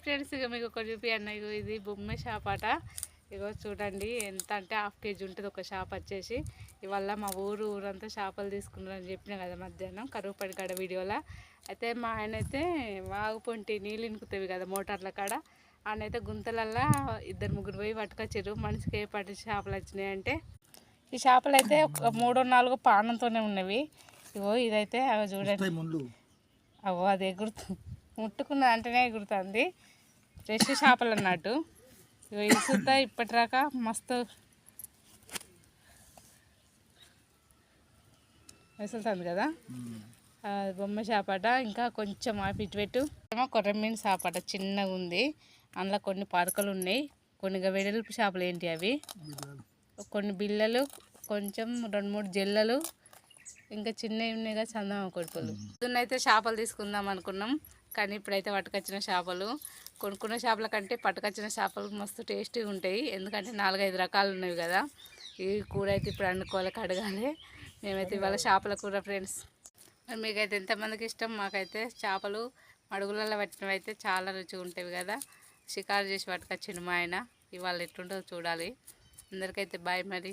Friends ఇక మీకు ఒకటి చూపియన్న, ఇగో ఇది బొమ్మ షాప్ అట. ఇగో చూడండి ఎంత అంటే 1/2 kg ఉంటుంది ఒక షాప్ వచ్చేసి. ఇవాళ మా ఊరంతా చేపలు తీసుకున్నారని చెప్పిన కదా మధ్యాహ్నం కరువుపడి కాడ వీడియోలో. అయితే మా ఆయన అయితే వాగుపొంటి నీళ్ళు ఇనుకుతాయి కదా మోటార్ల కాడ, ఆయనైతే గుంతలల్లా 2-3 పోయి పట్టుకొచ్చారు. మనిషికి ఏ పట్టి చేపలు వచ్చినాయి అంటే, ఈ చేపలు అయితే 3-4 పానంతోనే ఉన్నవి. ఇగో ఇదైతే అవి చూడండి, అవో అది ముట్టుకున్న అంటేనే ఎగురుతుంది. ఫ్రెష్ చేపలు అన్నట్టు. ఇగో ఇసుతా ఇప్పటిదాకా మస్తు విసులుతుంది కదా. బొమ్మ చేపట. ఇంకా కొంచెం ఆపి ఇటు పెట్టు ఏమో కొర్రమీన చేపట చిన్నగా ఉంది. అందులో కొన్ని పరకలు ఉన్నాయి, కొన్ని వెడల్పు చేపలు ఏంటి అవి, కొన్ని బిళ్ళలు, కొంచెం 2-3 జల్లలు, ఇంకా చిన్నవి ఉన్నాయిగా చందమామ కొడుకులు. పొద్దున్నైతే చేపలు తీసుకుందాం అనుకున్నాం, కానీ ఇప్పుడైతే పట్టుకొచ్చిన చేపలు, కొనుక్కున్న చేపల కంటే పట్టుకొచ్చిన చేపలు మస్తు టేస్టీగా ఉంటాయి. ఎందుకంటే 4-5 రకాలు ఉన్నవి కదా. ఈ కూర అయితే ఇప్పుడు వండుకోవాలి, కడగాలి. మేమైతే ఇవాళ చేపల కూర ఫ్రెండ్స్. మీకైతే ఎంతమందికి ఇష్టం? మాకైతే చేపలు మడుగులలో పట్టినవి అయితే చాలా రుచిగా ఉంటాయి కదా. షికారు చేసి పట్టుకొచ్చిండు మా ఆయన. ఇవాళ ఎట్లుంటుందో చూడాలి. అందరికైతే బాయ్ మరి.